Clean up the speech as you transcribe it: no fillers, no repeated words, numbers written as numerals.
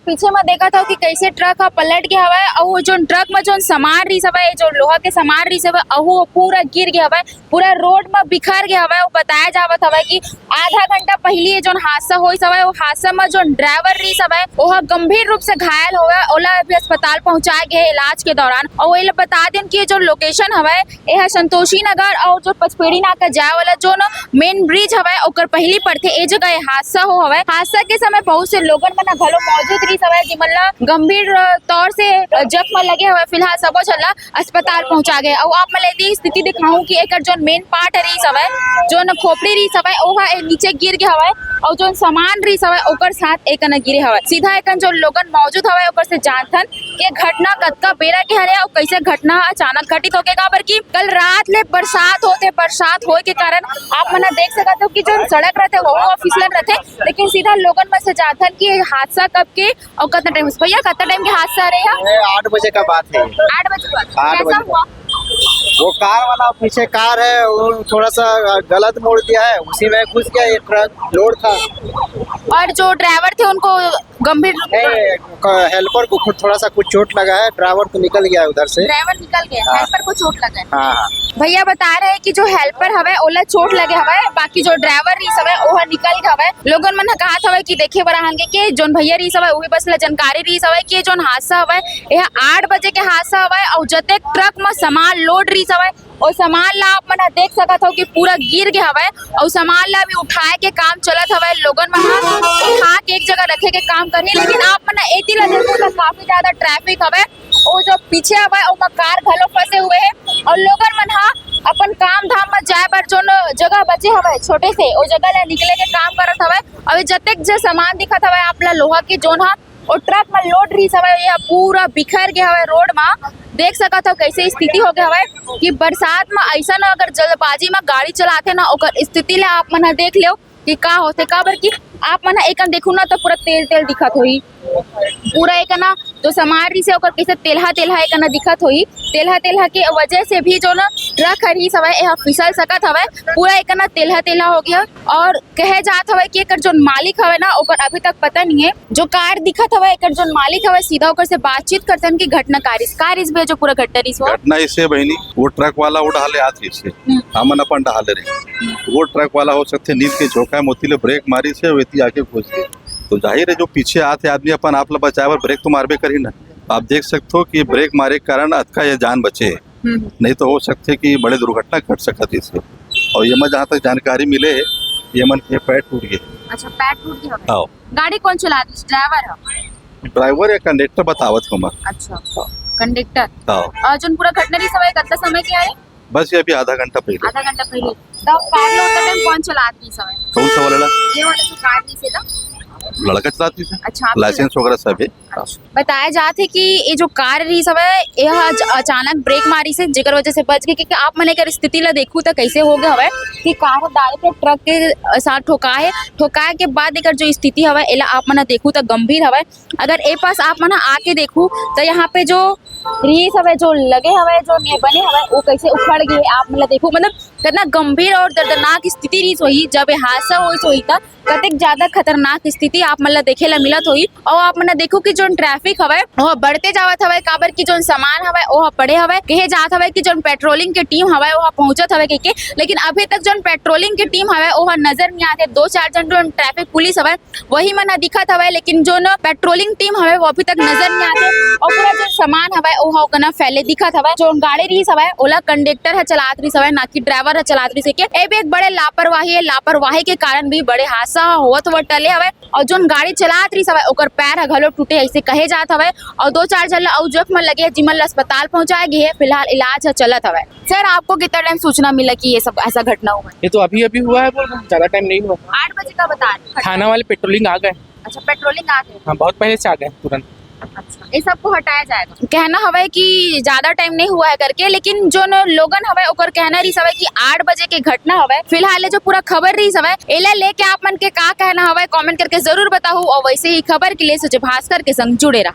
पीछे में देखा था कि कैसे ट्रक ह पलट गया हवा और वो जो ट्रक में जो सामान रही हवा जो लोहा के सामान रही हवा वो पूरा गिर गया हवा, पूरा रोड में बिखर गया हवा। वो बताया जावत हवा कि आधा घंटा पहले जो हादसा हुई हवा वो हादसा में जो ड्राइवर रही हवा वो गंभीर रूप से घायल हो गया। ओला अभी अस्पताल पहुंचाया गया इलाज के दौरान। और वही बता दें कि जो लोकेशन हवा यह संतोषी नगर और जो पचपेड़ी नाका जाए वाला जो मेन ब्रिज हवा ओकर पहली पड़ते ए जगह हादसा हो हवा। हादसा के समय बहुत से लोगन मन घलो मौजूद रही हवा जिमला गंभीर तौर से जख्म लगे हुए। फिलहाल सबो झला अस्पताल पहुंचा गए। और आप मैं यदि स्थिति दिखाऊं कि एक जो मेन पार्ट रही हवा जो न खोपड़ी रही हवा ओहा नीचे गिर गया हवा और जो सामान रही हवा ओकर साथ एक न गिरे हवा। सीधा एक जो लोगन मौजूद हवा ओकर से जानथन कि घटना कतका बेरा के हरे और कैसे घटना अचानक घटित होके काबर की कल रात ले बरसात होए के कारण आप मना देख सकते हो कि जो सड़क रहते वो फिसलन रहते, लेकिन सीधा लोगन में से जानथन कि हादसा कब के और कितना टाइम भैया कितना टाइम के हादसा रहे हैं? 8 बजे का बात है। 8 बजे बाद कैसा हुआ? वो कार वाला पीछे कार है वो थोड़ा सा गलत मोड़ दिया है, उसी में घुस गया। ये ट्रक लोड था और जो ड्राइवर थे उनको गंभीर हेल्पर को थोड़ा सा कुछ चोट लगा है। ड्राइवर तो निकल गया उधर से। ड्राइवर निकल गया, हेल्पर को चोट लगा है। हाँ भैया बता रहे हैं कि जो हेल्पर हवे ओला चोट लगे हवे, बाकी जो ड्राइवर रही हवे ओह निकल गए हवे। लोगन मन कहा हवे कि देखे बर हांगे के जोन भैया रही हवे ओही बस ला जानकारी रही हवे कि जोन हादसा हवे यह 8 बजे के हादसा हवे और जते ट्रक में सामान लोड रही हवे और सामान ला आप मन देख सकत हो कि पूरा गिर गया हवे और सामान ला भी उठाए के काम चलत हवे। लोगन वहां उठा के एक जगह रखे के काम करनी, लेकिन आप मन एती ला देखो तो काफी ज्यादा ट्रैफिक हवे और जो पीछे हवे ओ कार घलो फंसे हुए है और लोगन मन अपन काम धाम में जाए बर जो जगह बचे हवे छोटे से ओ जगह ले निकले के काम करत हवे। अभी जतेक जो सामान दिखत हवे आप ला लोहा के जोन और ट्रक में लोड रही हवे ये पूरा बिखर गया हवे रोड में। देख सकत हो कैसे स्थिति हो गया हवे कि बरसात में ऐसा न अगर जल्दबाजी में गाड़ी चलाते ना ओकर स्थिति ले आप मन देख लियो कि का होते काबर की आप मन एक देखू ना तो पूरा तेल दिखत होई, पूरा एक ना जो सामान रही से ओकर कैसे तेलहा एक ना दिखत होई। तेलहा के वजह से भी जो ना ट्रक हरी हवे यह फिसल सकत हवे, पूरा एक ना तेलहा हो गया। और कहे जात हवे कि एकर जो मालिक हवे ना ओकर अभी तक पता नहीं है। जो कार दिखत हवे एकर जो मालिक हवे सीधा ओकर से बातचीत करतन कि घटना कारिस में जो पूरा घटना इससे बहनी वो ट्रक वाला वो ढाले आती इससे हमन अपन ढाले रहे वो ट्रक वाला हो सकते नींद के झोंका मोतीले ब्रेक मारी से वेती आके घुस गए। तो जाहिर है जो पीछे आते आदमी अपन आप ला बचाए ब्रेक तो मारबे करी ना। आप देख सकते हो कि ब्रेक मारे के कारण अतका ये जान बचे है, नहीं तो हो सकते कि बड़े दुर्घटना घट सकती इससे। और ये मैं जहाँ तक जानकारी मिले है ये मन के पैर टूट गए। अच्छा पैर टूट गया? हाँ। गाड़ी कौन चला रही? ड्राइवर या कंडक्टर बतावत को मैं। अच्छा कंडक्टर। हाँ। जो पूरा घटना रही समय कितना समय की आई? बस ये अभी आधा घंटा पहले। तो कार लो तो टाइम कौन चलाती समय? कौन सा वाला? ये वाला जो कार थी से ना लड़का चलाती थी। अच्छा लाइसेंस वगैरह सब है। बताया जाते कि ये जो कार रही सब है यह अचानक ब्रेक मारी से जेकर वजह से बच गई। क्योंकि आप मैंने अगर स्थिति ला देखूं तो कैसे हो गया हवे कि कार डायरेक्ट ट्रक के साथ ठोकाए के बाद एक जो स्थिति हवे एला आप मना देखूं तो गंभीर हवे। अगर ए पास आप मना आके देखूं तो यहाँ पे जो रीस हवे जो लगे हवे जो बने हवे वो कैसे उखड़ गए आप मतलब देखो मतलब कितना गंभीर और दर्दनाक स्थिति रही हुई जब हादसा हुई था कतक ज्यादा खतरनाक स्थिति आप मतलब देखे ला मिलत हुई। और आप मतलब देखो कि जो ट्रैफिक हवे वो बढ़ते जावत हवे काबर की जो सामान हवे वो पड़े हवे कहे जात हवे कि जो पेट्रोलिंग के टीम हवे वो पहुंचत हवे के लेकिन अभी तक जो पेट्रोलिंग के टीम हवे वो नजर नहीं आते। 2-4 जन जो ट्रैफिक पुलिस हवे वही मन दिखत हवे लेकिन जो पेट्रोलिंग टीम हवे वो अभी तक नजर नहीं आते। और पूरा जो सामान हवे वो कना फैले दिखत हवे। जो गाड़ी रही हवे ओला कंडक्टर है चलात रही हवे ना कि ड्राइवर है चलात रही के ए भी एक बड़े लापरवाही के कारण भी बड़े हादसा होत हुआ टले हवे। और जो गाड़ी चलात रही हवे ओकर पैर घलो टूटे ऐसे कहे जात हवे। और 2-4 जन और जख्म लगे जिमन अस्पताल पहुंचाए गए फिलहाल इलाज चलत हवे। सर आपको कितना टाइम सूचना मिला कि ये सब ऐसा घटना हुआ? ये तो अभी हुआ है, ज्यादा टाइम नहीं हुआ। 8 बजे का बता रहे थाना वाले पेट्रोलिंग आ गए। अच्छा पेट्रोलिंग आ गए? हाँ बहुत पहले से आ गए तुरंत। अच्छा ये सबको हटाया जाएगा। कहना हवे कि ज्यादा टाइम नहीं हुआ है करके लेकिन जो लोगन हवे ओकर कहना रही हवे कि 8 बजे के घटना हवे। फिलहाल जो पूरा खबर रही हवे एला लेके आप मन के का कहना हवे कमेंट करके जरूर बताओ। और वैसे ही खबर के लिए सुजय भास्कर के संग जुड़े रहा।